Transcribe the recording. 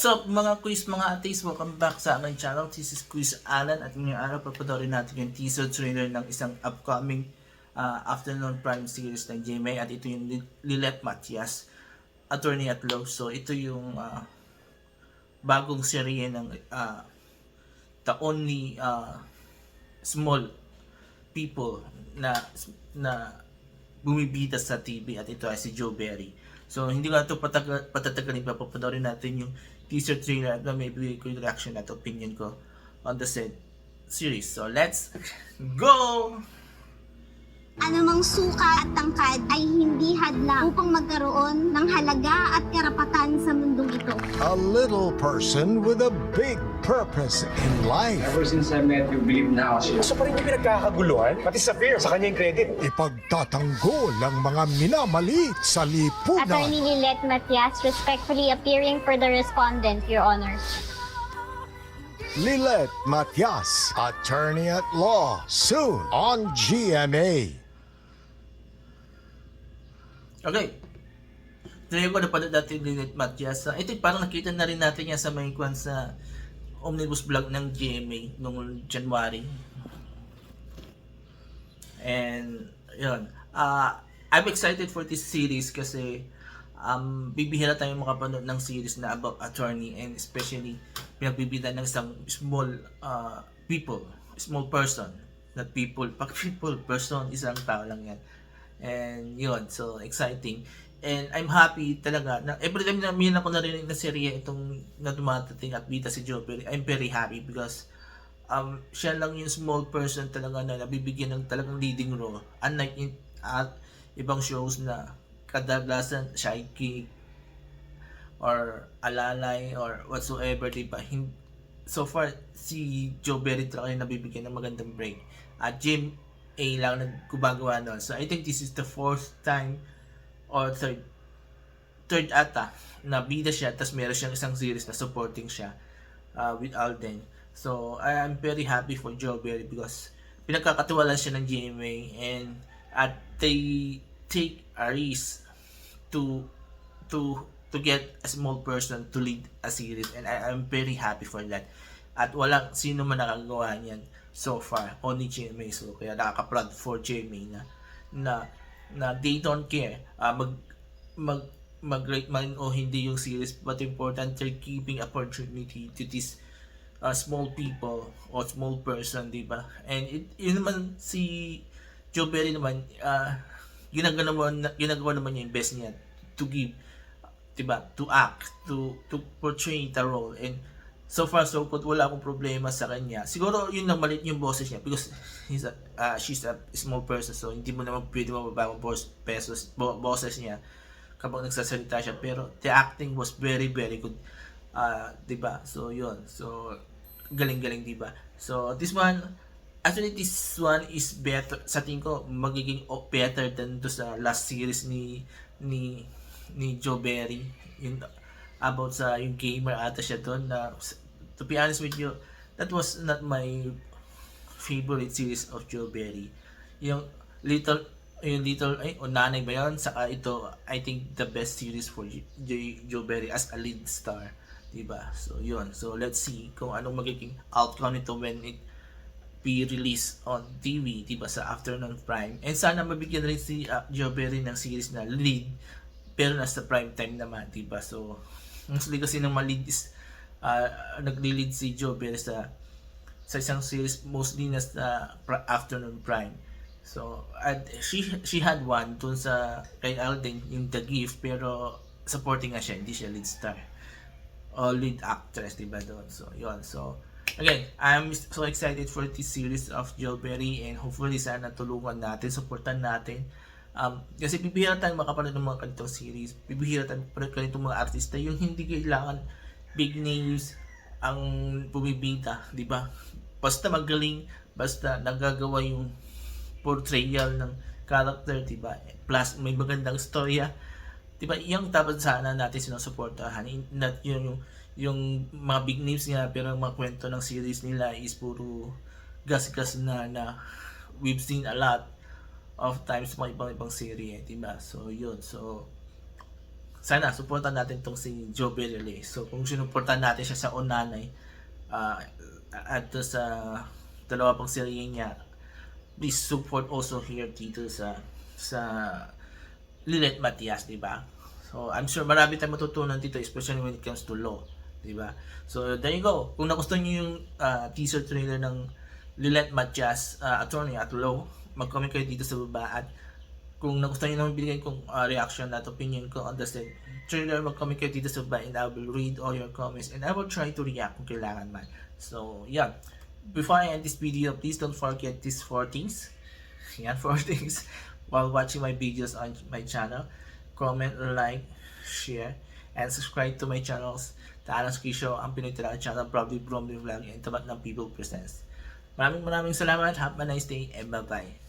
What's up mga quiz, mga atis? Welcome back sa aking channel. This is Quiz Alan at ngayong araw papanoorin natin yung teaser trailer ng isang upcoming afternoon prime series ng GMA at ito yung Lilette Matias, Attorney at Law. So ito yung bagong serye ng the only small people na bumibida sa TV at ito ay si Joe Berry. So hindi ko na ito patatagalin pa, papanoorin natin yung teaser trailer at maybe ko yung reaction at opinion ko on the said series. So let's go! Anumang suka at tangkad ay hindi hadlang upang magkaroon ng halaga at karapatan sa mundong ito. A little person with a big purpose in life. Ever since I met you, believe na ako siya. Gusto pa rin yung pinagkakaguluhan, pati sa fear, sa kanyang credit. Ipagtatanggol ang mga minamali sa lipunan. Attorney Lilette Matias respectfully appearing for the respondent, Your Honor. Lilette Matias, Attorney at Law, soon on GMA. Okay. Tuloy ko napanood natin Lilette Matias. Ito parang nakita na rin natin yan sa may kwan sa omnibus vlog ng GMA noong January. And yun. I'm excited for this series kasi bibihira tayong makapanood ng series na about attorney and especially pinagbibida ng isang small small person, not people, person, isang tao lang yan. And yun, so exciting. And I'm happy talaga na every time na may ako narinig na serye itong na dumadating at bida si Joe Berry, I'm very happy because siya lang yung small person talaga na nabibigyan ng talagang leading role. Unlike at ibang shows na kadalasan sidekick or alalay or whatsoever, diba? So far, si Joe Berry talaga yung nabibigyan ng magandang break. At Jim A lang nagkubagawa nun. So I think this is the fourth time or third ata na bida siya, tapos meron siyang isang series na supporting siya with Alden. So I'm very happy for Joe Berry because pinagkakatiwalaan siya ng GMA and at they take a risk to get a small person to lead a series, and I'm very happy for that. At walang sino man nakagawa niyan so far, only GMA. So kaya nakaka-proud for GMA na they don't care mag-rate man o hindi yung series, but important they're giving opportunity to these small people or small person, diba? And yun naman si Joe Berry naman, ginagawa naman niya yung best niya to give, diba, to act, to portray the role. And so far so good, wala akong problema sa kanya. Siguro yun lang maliit yung boses niya because she's a small person, so hindi mo naman pwede mababa ang boses niya kapag nagsasalita siya. Pero the acting was very very good, diba? So yun, so galing-galing, diba? So this one is better sa tingin ko, magiging better than do sa last series ni Joe Berry, yung about sa yung gamer ata siya doon. Na to be honest with you, that was not my favorite series of Joe Berry. Yung little nanay ba yun? Saka ito, I think the best series for Joe Berry as a lead star, diba? So yun, so let's see kung anong magiging outcome nito when it be released on TV, diba, sa afternoon prime. And sana mabigyan rin si Joe Berry ng series na lead pero nasa prime time naman, diba? So mostly kasi ng lead is nagli-lead si Joe Berry sa isang series mostly nasa afternoon prime. So she had one dun sa kay Alden, yung The Gift, pero supporting nga siya, hindi siya lead star o lead actress, diba, doon. So yun, so again, I'm so excited for this series of Joe Berry and hopefully sana tulungan natin, supportan natin. Kasi bibihira tayong makapanood ng mga ganitong series, bibihira tayong makapanood ganitong mga artista, yung hindi kailangan big names ang bumibida, di ba? Basta magaling, basta nagagawa yung portrayal ng character, di ba? Plus may magandang storya, di ba? Yung dapat sana natin sinusuportahan, not yung mga big names nga pero ang mga kwento ng series nila is puro gas-gas na we've seen a lot of times mga ibang serye, diba? So yun, so sana supportan natin tong si Joe Berryle. So kung sinuportan natin siya sa Onanay at sa dalawa pang serye niya, please support also here dito sa Lilet Matias, di ba? So I'm sure marami tayong matutunan dito, especially when it comes to law, di ba? So there you go. Kung nagustuhan niyo yung teaser trailer ng Lilet Matias, attorney at law, mag-comment kayo dito sa baba, at kung nagustuhan niyo naman binigay kong reaction at opinion ko on the said trailer, mag-comment kayo dito sa baba and I will read all your comments and I will try to react kung kailangan man. So yeah, before I end this video, please don't forget these 4 things. Yan, 4 things while watching my videos on my channel. Comment, like, share, and subscribe to my channels. The Alan Ski Show, ang Pinoy Talaga Channel, Proudly Bromley Vlog, and Tabat ng People Presents. Maraming salamat. Have a nice day and bye-bye.